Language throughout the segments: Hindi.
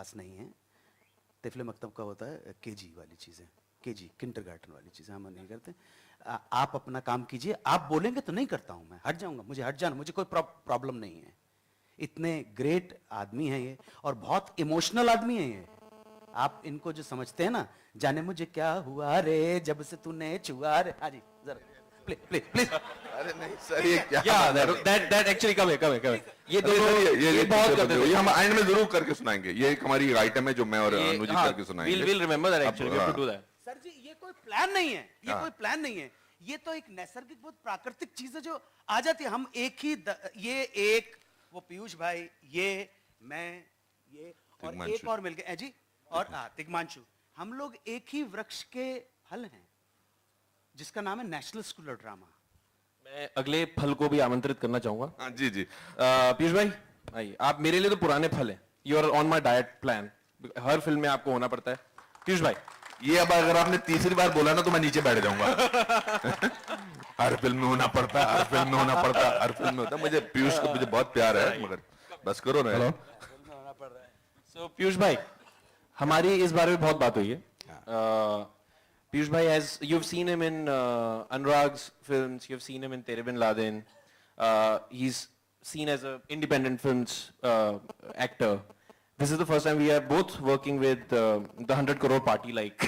पास नहीं है। तिफले मकतब का होता है केजी वाली चीज़ें, केजी किंडरगार्टन वाली चीज़ें हम नहीं करते। आप अपना काम कीजिए, आप बोलेंगे तो नहीं करता हूँ मैं, हट जाऊँगा, मुझे हट जाना, मुझे कोई प्रॉब्लम नहीं है। इतने ग्रेट आदमी हैं ये और बहुत इमोशनल आदमी हैं ये। आप इनको जो समझते हैं ना, जाने मुझे क्या हुआ रे जब से तूने छुआ रे, हाँ जी जरा प्लीज प्लीज प्लीज। अरे नहीं सर, ये क्या Yeah, that actually come here. ये दोनों ये बहुत करते थे। ये हम एंड में जरूर करके सुनाएंगे। ये एक हमारी आइटम है जो मैं और ये- अनुजी हाँ, करके सुनाएंगे। we'll remember that actually. We have to do that. Sir ji ये कोई प्लान नहीं है, ये हाँ। कोई प्लान नहीं है, ये तो एक नैसर्गिक बहुत प्राकृतिक चीज है जो आ जाती है। हम एक ही ये एक वो पीयूष भाई, ये मैं, ये और तिग्मांशु। एक और मिलके जी और तिग्मांशु, हम लोग एक ही वृक्ष के फल हैं जिसका नाम है नेशनल स्कूल ऑफ ड्रामा। मैं अगले फल को भी आमंत्रित करना चाहूंगा। हाँ जी जी। पीयूष भाई आइए, आप मेरे लिए तो पुराने फल हैं। You are on my diet plan, हर फिल्म में आपको होना पड़ता है। पीयूष भाई ये अब अगर आपने तीसरी बार बोला ना तो मैं नीचे बैठ जाऊंगा। हर फिल्म में होना पड़ता है, हर फिल्म में होना पड़ता है, हर फिल्म में होता है। मुझे पीयूष को मुझे बहुत प्यार है, मगर बस करो ना। सो पीयूष भाई, हमारी इस बारे में बहुत बात हुई है। पीयूष भाई, as you've seen him in Anurag's films, you've seen him in Tere Bin Laden. He's seen as an independent films actor. This is the first time we are both working with the 100 crore party like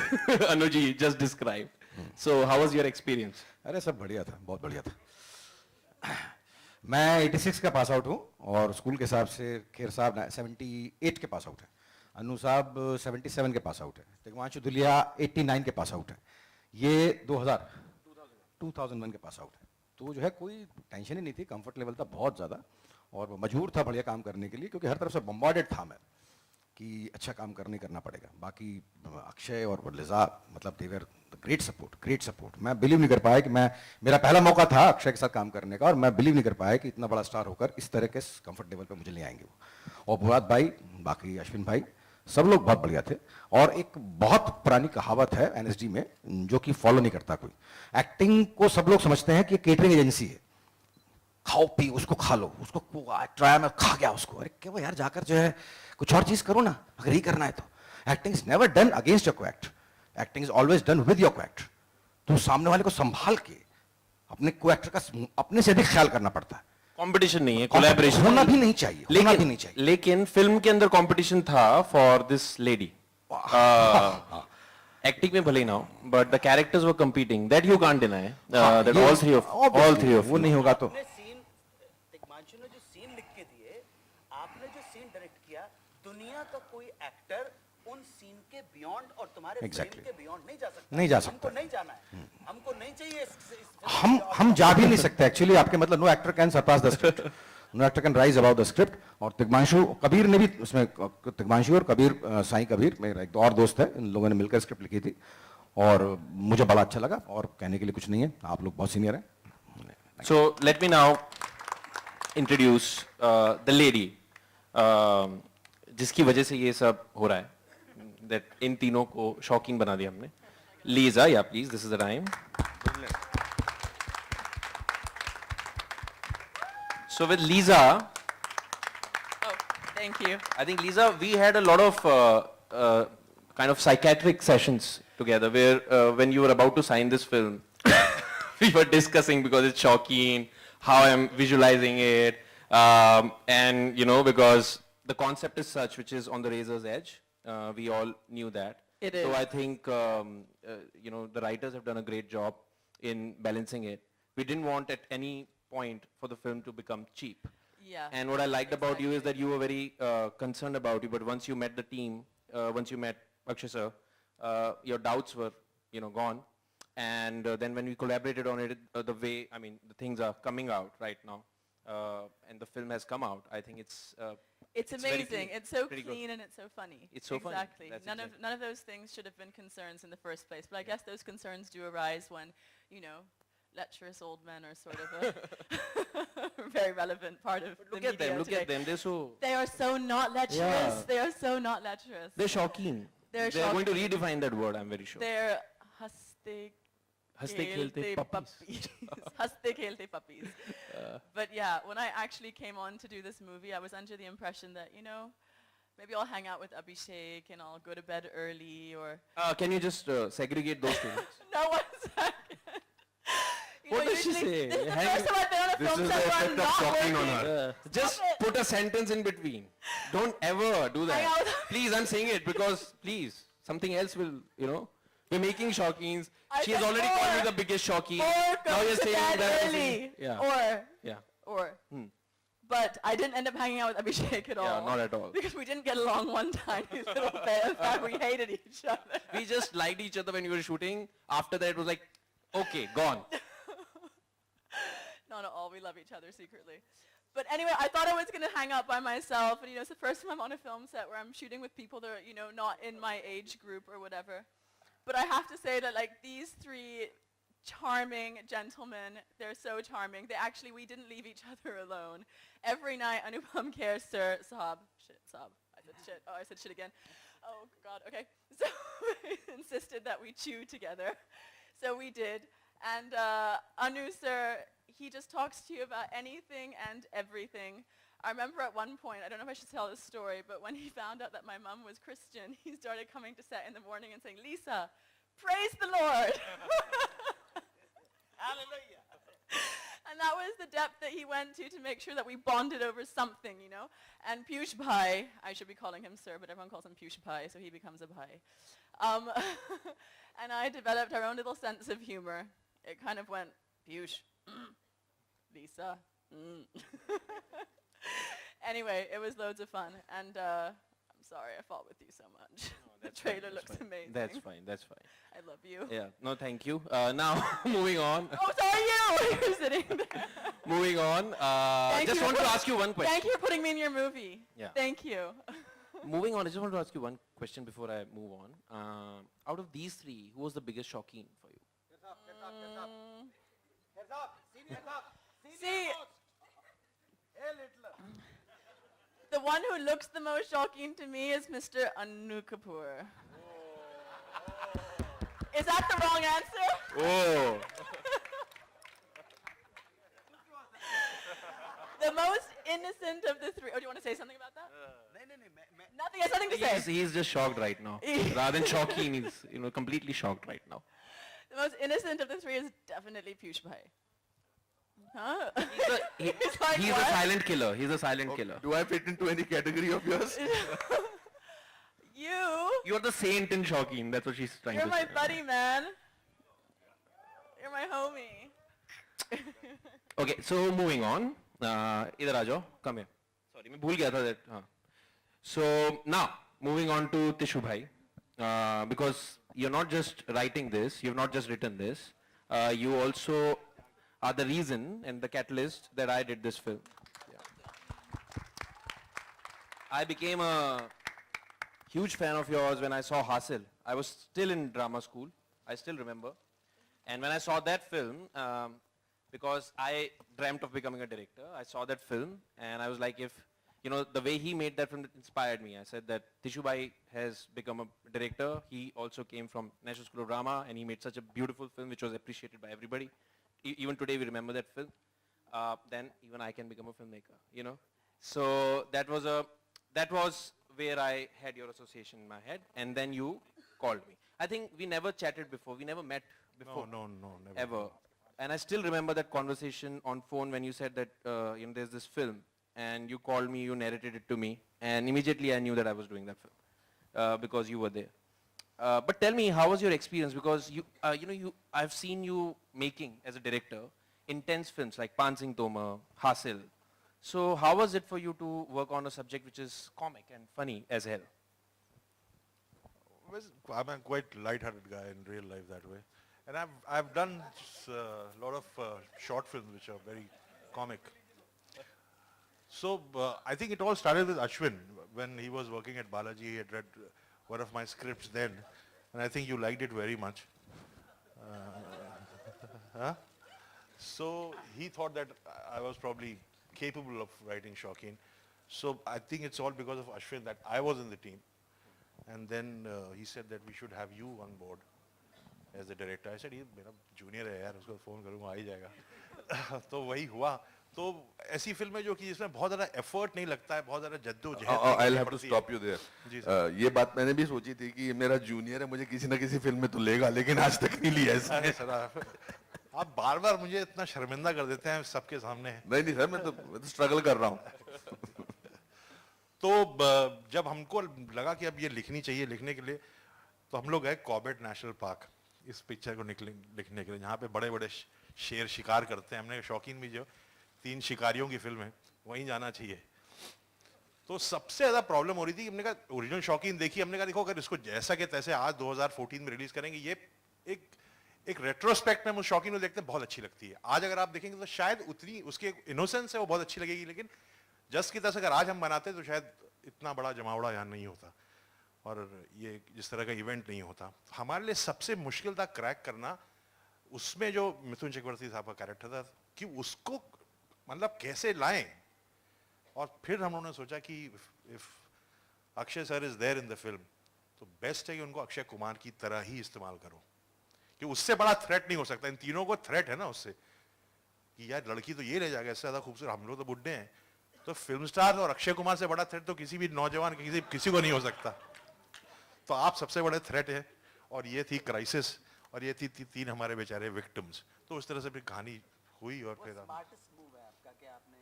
Anuji just described. So how was your experience? अरे सब बढ़िया था, बहुत बढ़िया था। मैं 86 का पास आउट हूँ और स्कूल के हिसाब से खेर साहब 78 के पास आउट है, अनु साहब 77 के पास आउट है, तिग्मांशु दुलिया 89 के पास आउट है, ये 2001 के पास आउट है। तो जो है कोई टेंशन ही नहीं थी, कंफर्ट लेवल था बहुत ज़्यादा और मजबूर था बढ़िया काम करने के लिए, क्योंकि हर तरफ से बम्बार्डेड था मैं कि अच्छा काम करना पड़ेगा। बाकी अक्षय और लिजा मतलब दे वर ग्रेट सपोर्ट। मैं बिलीव नहीं कर पाया कि मेरा पहला मौका था अक्षय के साथ काम करने का और मैं बिलीव नहीं कर पाया कि इतना बड़ा स्टार होकर इस तरह के कंफर्ट लेवल पे मुझे ले आएंगे वो। और मुराद भाई, बाकी अश्विन भाई, सब लोग बहुत बढ़िया थे। और एक बहुत पुरानी कहावत है एनएसडी में जो कि फॉलो नहीं करता कोई, एक्टिंग को सब लोग समझते हैं कि केटरिंग एजेंसी है, खाओ पी उसको खा लो, उसको ट्राई में खा गया उसको, अरे क्या वो यार जाकर जो है कुछ और चीज करो ना अगर ही करना है तो। Acting is never done against your co-act, acting is always done with your co-act. तो सामने वाले को संभाल के अपने को-एक्टर का अपने से अधिक ख्याल करना पड़ता है। कंपटीशन नहीं है, कोलैबोरेशन होना भी नहीं चाहिए, होना भी नहीं चाहिए। लेकिन फिल्म के अंदर कंपटीशन था फॉर दिस लेडी। एक्टिंग में भले ही ना हो, but the characters were competing, that you can't deny, that all three of वो नहीं होगा तो तिग्मांशु ने जो सीन लिख के दिए, आपने जो सीन डायरेक्ट किया, दुनिया का कोई एक्टर उन सीन के बियॉन्ड और तुम्हारे फ्रेम के बियॉन्ड नहीं जा सकता। हमको नहीं जाना है, हमको नहीं चाहिए हम जा भी नहीं सकते एक्चुअली। आपके मतलब no actor can surpass the script, no actor can rise about the script. और तिग्मांशु कबीर ने भी उसमें, तिग्मांशु और कबीर, साईं कबीर मेरा एक और दोस्त है, इन लोगों ने मिलकर स्क्रिप्ट लिखी थी और मुझे बड़ा अच्छा लगा। और कहने के लिए कुछ नहीं है, आप लोग बहुत सीनियर हैं। So let me now introduce the lady जिसकी वजह से ये सब हो रहा है, दैट इन तीनों को शॉकिंग बना दिया हमने। लीजा, या please, this is the time. So with Lisa, Thank you. I think Lisa, we had a lot of kind of psychiatric sessions together where when you were about to sign this film, we were discussing because it's shocking, how I'm visualizing it, and you know, because the concept is such which is on the razor's edge. We all knew that. It is. So I think you know, the writers have done a great job in balancing it. We didn't want at any point for the film to become cheap. Yeah. And what I liked about you is that you were very concerned about it, but once you met the team, once you met Akshay sir, your doubts were, you know, gone. And then when we collaborated on it, the way, I mean, the things are coming out right now, and the film has come out, I think it's It's very amazing. clean, It's so pretty good. clean and it's so funny. It's so funny. Exactly. That's None exactly. of none of those things should have been concerns in the first place. But I guess those concerns do arise when, you know, lecherous old men are sort of a very relevant part of the Look media at them, look today. at them, they're so, They are so not lecherous. Yeah. They are so not lecherous. they're shocking. They're going to shocking. redefine that word, I'm very sure. They're haste Haste khelte puppies. Haste khelte puppies. But yeah, when I actually came on to do this movie, I was under the impression that, you know, maybe I'll hang out with Abhishek and I'll go to bed early or Can you just segregate those two? no, 1 second. You What know, does she usually- say? This is the Hang- first time I've been on a This film is set the where I'm effect of not shocking on working. her. Just Stop it. put a sentence in between. Don't ever do Hang out that. with- Please, I'm saying it because, please, something else will, you know. We're making Shawkeens. I She's said already called me or. the biggest Shawkeen. Or Now go you're to saying bed that. early. Yeah. Yeah. Or. Hmm. But I didn't end up hanging out with Abhishek at all. Yeah, not at all. Because we didn't get along one time. His little bit. In fact, we hated each other. We just liked each other when we were shooting. After that, it was like, okay, gone. Not at all. We love each other secretly. But anyway, I thought I was going to hang out by myself. And, you know, it's the first time I'm on a film set where I'm shooting with people that are, you know, not in my age group or whatever. But I have to say that, like, these 3 charming gentlemen, they're so charming. We didn't leave each other alone. Every night, Anupam Kher, sir, Saab. Shit, Saab. I said shit. Oh, I said shit again. Oh, God, okay. So he insisted that we chew together. So we did. And Anu, sir, he just talks to you about anything and everything. I remember at one point, I don't know if I should tell this story, but when he found out that my mom was Christian, he started coming to set in the morning and saying, Lisa, praise the Lord. Hallelujah. And that was the depth that he went to make sure that we bonded over something, you know. And Piyush Bhai, I should be calling him sir, but everyone calls him Piyush Bhai, so he becomes a Bhai. And I developed our own little sense of humor. It kind of went, Piyush, Lisa, Anyway, it was loads of fun, and I'm sorry I fought with you so much. The trailer looks amazing. That's fine. That's fine. I love you. Yeah. No, thank you. Now, moving on. Oh, sorry you! You're sitting there. Moving on. Thank Just you want for- to ask you one question. Thank you for putting me in your movie. Yeah. Thank you. Moving on, I just want to ask you one question before I move on. Out of these 3, who was the biggest Shawkeen for you? See, the one who looks the most shocking to me is Mr. Anu Kapoor. Is that the wrong answer? Oh. The most innocent of the 3. Oh, do you want to say something about that? Nothing. Has nothing to say. He's just shocked right now. Rather than Shawkeen, he's completely shocked right now. The most innocent of the 3 is definitely Piyush Bhai. Huh? He's like, a what? silent killer. He's a silent killer. Do I fit into any category of yours? You're the saint in Shawkeen. That's what she's trying You're to my say. buddy, man. You're my homie. Okay, so moving on. Idhar aa jao. Come here. Sorry, मैं भूल गया था that. So now, moving on to Tishu Bhai. Because you're not just writing this, you've not just written this, you also are the reason and the catalyst that I did this film. I became a huge fan of yours when I saw Hasil. I was still in drama school, I still remember. And when I saw that film, because I dreamt of becoming a director, I saw that film and I was like, if, you know, the way he made that film inspired me. I said that Tishu Bhai has become a director. He also came from National School of Drama and he made such a beautiful film which was appreciated by everybody. Even today we remember that film. Then even I can become a filmmaker, you know. So that was where I had your association in my head, and then you called me. I think we never chatted before. We never met before. No, never. Ever. And I still remember that conversation on phone when you said that you know, there's this film, and you called me, you narrated it to me, and immediately I knew that I was doing that film because you were there. But tell me, how was your experience? Because I've seen you making as a director intense films like Pan Singh Tomar, Hasil. So how was it for you to work on a subject which is comic and funny as hell? I'm a quite light-hearted guy in real life that way. And I've done a lot of short films which are very comic. So I think it all started with Ashwin. When he was working at Balaji, he had read one of my scripts then. And I think you liked it very much. So he thought that I was probably capable of writing Shawkeen. So I think it's all because of Ashwin that I was in the team. And then he said that we should have you on board as the director. I said, ये मेरा junior है यार, उसको phone करूँगा आ ही जाएगा. तो वही हुआ. तो ऐसी फिल्म है जो कि जिसमें बहुत ज्यादा एफर्ट नहीं लगता है, बहुत ज्यादा जद्दोजहद आई नहीं हैव टू पड़ती है। स्टॉप यू जी, देयर। ये बात मैंने भी सोची थी कि ये मेरा जूनियर है, मुझे किसी ना किसी फिल्म में तो लेगा, लेकिन आज तक नहीं लिया इसने। अरे सर आप बार बार मुझे इतना शर्मिंदा कर देते हैं सबके सामने। नहीं नहीं सर, मैं तो स्ट्रगल कर रहा हूँ। तो जब हमको लगा कि अब ये लिखनी चाहिए, लिखने के लिए तो हम लोग गए कॉर्बेट नेशनल पार्क इस पिक्चर को लिखने के लिए, जहाँ पे बड़े बड़े शेर शिकार करते हैं। हमने शौकीन भी जो 3 शिकारियों की फिल्म है वहीं जाना चाहिए। तो सबसे ज्यादा प्रॉब्लम हो रही थी, हमने कहा ओरिजिनल शौकीन देखी, हमने कहा देखो अगर इसको जैसा के तैसे आज 2014 में रिलीज करेंगे, ये एक रेट्रोस्पेक्ट में हम उस शौकीन को देखते हैं बहुत अच्छी लगती है। आज अगर आप देखेंगे तो शायद उतनी उसके इनोसेंस है वो बहुत अच्छी लगेगी, लेकिन जस्ट की तरह से अगर आज हम बनाते तो शायद इतना बड़ा जमावड़ा यहाँ नहीं होता और ये जिस तरह का इवेंट नहीं होता। हमारे लिए सबसे मुश्किल था क्रैक करना उसमें जो मिथुन चक्रवर्ती साहब का कैरेक्टर था, कि उसको मतलब कैसे लाएं। और फिर हम लोगों ने सोचा कि if Akshay sir is there in the film तो बेस्ट है कि उनको अक्षय कुमार की तरह ही इस्तेमाल करो, कि उससे बड़ा थ्रेट नहीं हो सकता। इन तीनों को थ्रेट है ना उससे, कि यार लड़की तो ये ले जाएगा, इससे ज्यादा खूबसूरत हम लोग तो बुड्ढे हैं। तो फिल्म स्टार और अक्षय कुमार से बड़ा थ्रेट तो किसी भी नौजवान किसी को नहीं हो सकता। तो आप सबसे बड़े थ्रेट है, और ये थी क्राइसिस, और ये थी 3 हमारे बेचारे विक्टिम्स। तो उस तरह से फिर कहानी हुई और फिर स्मार्टेस्ट मूव है आपका कि आपने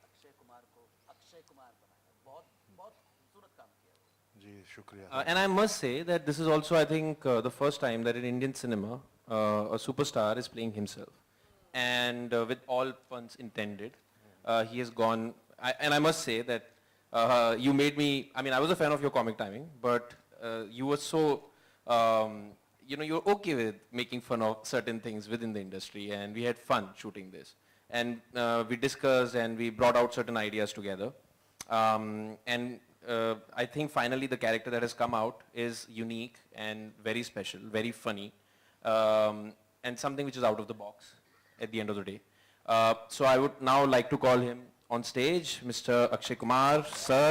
अक्षय कुमार को अक्षय कुमार बनाया। बहुत बहुत खूबसूरत काम किया। जी शुक्रिया। And I must say that this is also, I think, the first time that in Indian cinema, a superstar is playing himself. And with all puns intended, he has gone, and I must say that you made me, I mean, I was a fan of your comic timing, but you were so, you're okay with making fun of certain things within the industry, and we had fun shooting this. And we discussed and we brought out certain ideas together. And I think finally the character that has come out is unique and very special, very funny, and something which is out of the box at the end of the day. So I would now like to call him on stage, Mr. Akshay Kumar, sir.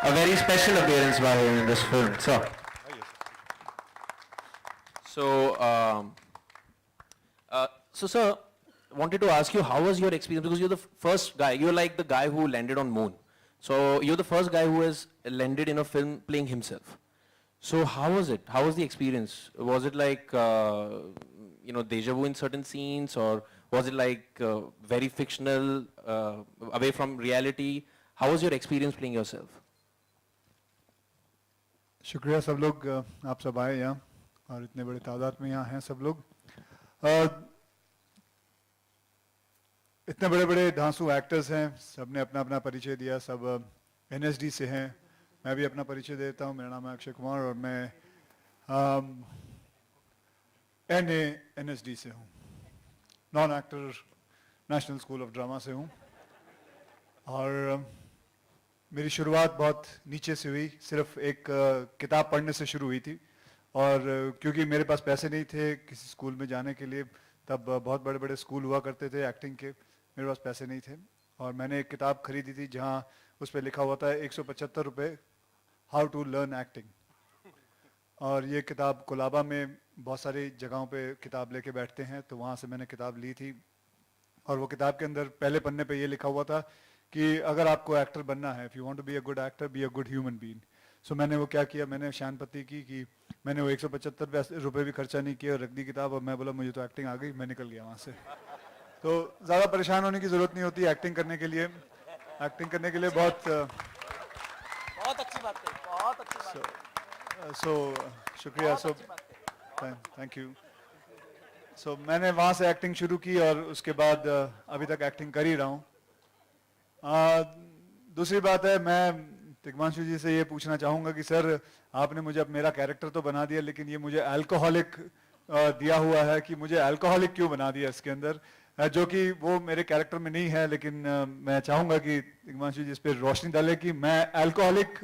A very special appearance by him in this film, sir. So, so sir, wanted to ask you, how was your experience? Because you're the first guy, you're like the guy who landed on moon. So you're the first guy who has landed in a film playing himself. So how was it? How was the experience? Was it like, deja vu in certain scenes, or was it like very fictional, away from reality? How was your experience playing yourself? शुक्रिया सब लोग आप सब आए यहाँ और इतने बड़े तादाद में यहाँ हैं सब लोग। इतने बड़े बड़े धांसू एक्टर्स हैं, सब ने अपना अपना परिचय दिया, सब एनएसडी से हैं। मैं भी अपना परिचय देता हूँ, मेरा नाम है अक्षय कुमार और मैं एनएसडी से हूँ, non actor national school of drama से हूँ। और मेरी शुरुआत बहुत नीचे से हुई, सिर्फ एक किताब पढ़ने से शुरू हुई थी। और क्योंकि मेरे पास पैसे नहीं थे किसी स्कूल में जाने के लिए, तब बहुत बड़े बड़े स्कूल हुआ करते थे एक्टिंग के, मेरे पास पैसे नहीं थे। और मैंने एक किताब खरीदी थी जहाँ उस पर लिखा हुआ था 175 रुपये, हाउ टू लर्न एक्टिंग। और ये किताब कोलाबा में बहुत सारी जगहों पे किताब लेके बैठते हैं, तो वहाँ से मैंने किताब ली थी। और वो किताब के अंदर पहले पन्ने पे ये लिखा हुआ था कि अगर आपको एक्टर बनना है, if you want to be a good actor, be a good human being. So मैंने वो क्या किया, मैंने शानपत्ती की कि मैंने वो 175 रुपये भी खर्चा नहीं किया और रख दी किताब। और मैं बोला मुझे तो एक्टिंग आ गई, मैं निकल गया वहाँ से। तो ज़्यादा परेशान होने की ज़रूरत नहीं होती एक्टिंग करने के लिए। एक्टिंग करने के लिए बहुत अच्छी बात है, बहुत अच्छी बात है। शुक्रिया, थैंक यू। सो मैंने वहाँ से एक्टिंग शुरू की और उसके बाद अभी तक एक्टिंग कर ही रहा हूँ। दूसरी बात है, मैं तिग्मांशु जी से ये पूछना चाहूँगा कि सर आपने मुझे अब मेरा कैरेक्टर तो बना दिया, लेकिन ये मुझे अल्कोहलिक दिया हुआ है कि मुझे अल्कोहलिक क्यों बना दिया इसके अंदर, जो कि वो मेरे कैरेक्टर में नहीं है। लेकिन मैं चाहूँगा कि तिग्मांशु जी इस पर रोशनी डाले कि मैं अल्कोहलिक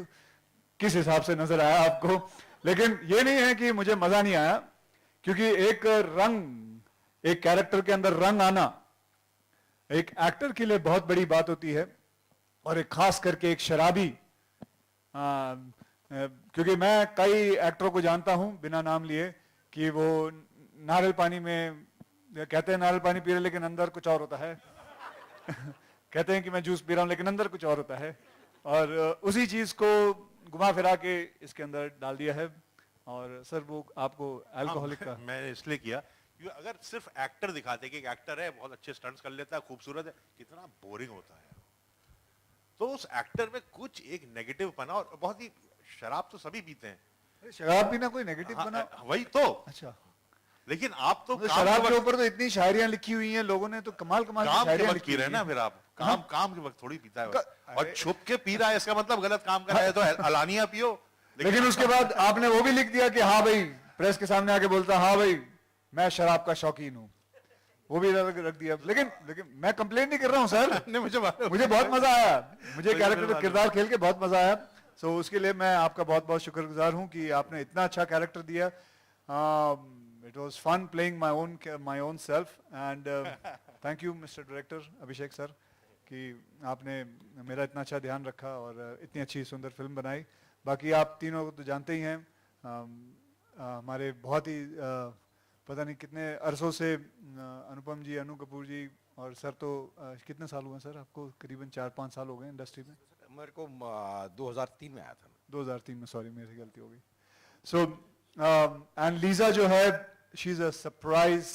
किस हिसाब से नजर आया आपको। लेकिन ये नहीं है कि मुझे मजा नहीं आया, क्योंकि एक रंग, एक कैरेक्टर के अंदर रंग आना एक एक्टर के लिए बहुत बड़ी बात होती है, और एक खास करके एक शराबी। क्योंकि मैं कई एक्टरों को जानता हूं बिना नाम लिए कि वो नारियल पानी में कहते हैं नारियल पानी पी रहे, लेकिन अंदर कुछ और होता है। कहते हैं कि मैं जूस पी रहा हूँ लेकिन अंदर कुछ और होता है, और उसी चीज को घुमा फिरा के इसके अंदर डाल दिया है। और सर वो आपको अल्कोहलिक का मैंने इसलिए किया क्योंकि अगर सिर्फ एक्टर दिखाते कि एक एक्टर है बहुत अच्छे स्टंट्स कर लेता है खूबसूरत है, कितना बोरिंग होता है। तो उस एक्टर में कुछ एक नेगेटिव पना, और बहुत ही शराब तो सभी पीते हैं। अरे शराब पीना कोई नेगेटिव हाँ, बना? वही तो। अच्छा, लेकिन आप तो काम शराब के के वक्त- ऊपर तो इतनी शायरियां लिखी हुई हैं लोगों ने, तो कमाल कमाल की काम के शायरियां वक्त लिखी पी रहे हुई हैं ना, हैं। फिर आप काम के वक्त थोड़ी पीता है क- और छुप के पी रहा है, इसका मतलब गलत काम कर रहा है, तो अलानिया पियो। लेकिन उसके बाद आपने वो भी लिख दिया कि हाँ भाई, प्रेस के सामने आके बोलता हाँ भाई मैं शराब का शौकीन हूँ, वो भी रख दिया। लेकिन मैं कंप्लेन नहीं कर रहा हूँ सर, मुझे बहुत मजा आया, मुझे कैरेक्टर किरदार खेल के बहुत मजा आया। सो उसके लिए मैं आपका बहुत बहुत शुक्रगुजार हूँ कि आपने इतना अच्छा कैरेक्टर दिया। It was fun playing my own self, and thank you mister director Abhishek sir कि आपने मेरा इतना अच्छा ध्यान रखा और इतनी अच्छी सुंदर फिल्म बनाई। बाकी आप तीनों को तो जानते ही हैं, हमारे बहुत ही पता नहीं कितने अरसों से अनुपम जी, अनु कपूर जी और सर तो कितने साल हुए सर आपको? करीबन 4-5 साल हो गए इंडस्ट्री में। मेरे को 2003 में आया था। 2003 में, सॉरी मेरी गलती हो गई। सो एंड लीजा जो है, she is a surprise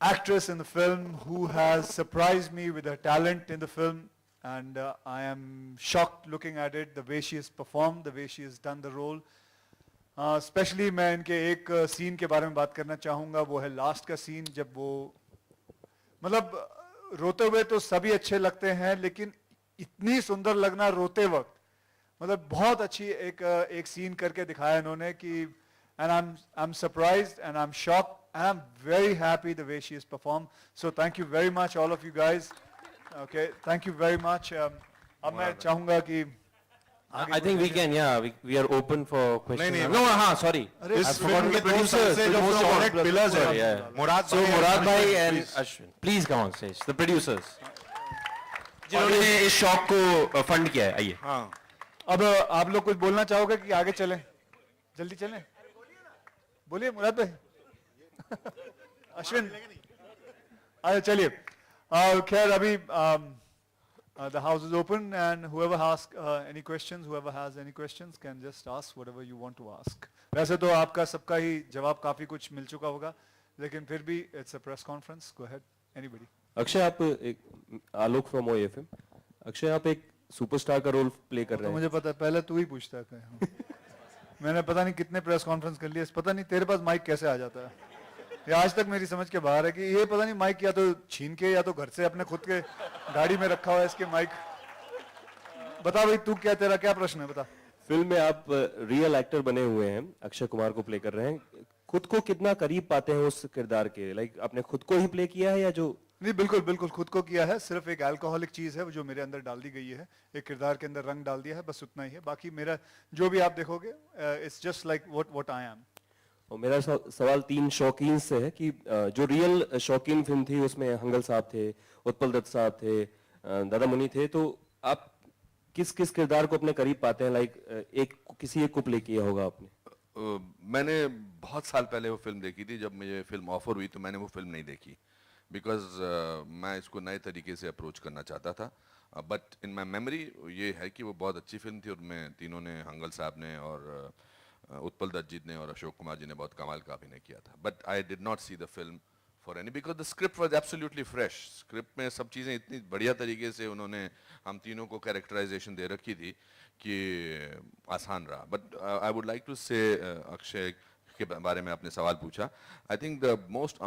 actress in the film who has surprised me with her talent in the film, and I am shocked looking at it, the way she has performed, the way she has done the role. Especially मैं इनके एक सीन के बारे में बात करना चाहूँगा, वो है लास्ट का सीन, जब वो मतलब रोते हुए तो सभी अच्छे लगते हैं लेकिन इतनी सुंदर लगना रोते वक्त, मतलब बहुत अच्छी एक सीन करके दिखाया इन्होंने कि, and I'm surprised and I'm shocked and I'm very happy the way she has performed. So thank you very much all of you guys. Okay, thank you very much. अब मैं चाहूँगा कि I think we can, yeah, we are open for questions. नहीं, No, हाँ, sorry. अरे इस I've फिल्म forgotten के the दो producers, सबसे the जो most prominent important pillars हैं, sorry, yeah. मुराद So भाई and Murad bhai Ashwin, and please. Ashwin, please come on stage. The producers. जिन्होंने इस शौक को फंड किया है, आइए. हाँ, अब आप लोग कुछ बोलना चाहोगे कि आगे चलें? जल्दी चलें, बोलिए मुराद भाई। अश्विन, अच्छा चलिए। खैर अभी the house is open and whoever has any questions, whoever has any questions can just ask whatever you want to ask. वैसे तो आपका सबका ही जवाब काफी कुछ मिल चुका होगा, लेकिन फिर भी it's a press conference. Go ahead, anybody. Akshay, आप आलोक फ्रॉम OFM, अक्षय आप एक सुपरस्टार का रोल प्ले कर तो रहे हैं। मुझे पता है, पहले तू ही पूछता है। मैंने पता नहीं कितने प्रेस कॉन्फ्रेंस कर लिए, पता नहीं तेरे पास माइक कैसे आ जाता है, ये आज तक मेरी समझ के बाहर है कि ये पता नहीं माइक या तो छीन के या तो घर से अपने खुद के गाड़ी में रखा हुआ है इसके माइक। बता भाई तू क्या, तेरा क्या प्रश्न है, बता। फिल्म में आप रियल एक्टर बने हुए हैं, अक्षय कुमार को प्ले कर रहे हैं, खुद को कितना करीब पाते हैं उस किरदार के? लाइक आपने खुद को ही प्ले किया है या जो? नहीं, बिल्कुल बिल्कुल खुद को किया है, सिर्फ एक अल्कोहलिक चीज है जो मेरे अंदर डाल दी गई है, एक किरदार के अंदर रंग डाल दिया है, बस उतना ही है। बाकी मेरा जो भी आप देखोगे it's just like what I am. और मेरा सवाल 3 शौकीन से है कि जो रियल शौकीन फिल्म थी उसमें हंगल साहब थे, उत्पल दत्त साहब थे, दादा मुनि थे, तो आप किस किस किरदार को अपने करीब पाते हैं? लाइक किसी एक को प्ले किया होगा आपने? मैंने बहुत साल पहले वो फिल्म देखी थी, जब मुझे फिल्म ऑफर हुई तो मैंने वो फिल्म नहीं देखी, बिकॉज मैं इसको नए तरीके से अप्रोच करना चाहता था। बट इन माई मेमोरी ये है कि वो बहुत अच्छी फिल्म थी, और मैं तीनों ने, हंगल साहब ने और उत्पल दत्त जी ने और अशोक कुमार जी ने बहुत कमाल का अभिनय किया था। But I did not see the film for any, because the script was absolutely fresh. Script में सब चीज़ें इतनी बढ़िया तरीके से उन्होंने हम तीनों को कैरेक्टराइजेशन दे रखी थी कि आसान रहा। But I would like to say, Akshay के बारे में आपने सवाल पूछा, आई थिंक द मोस्ट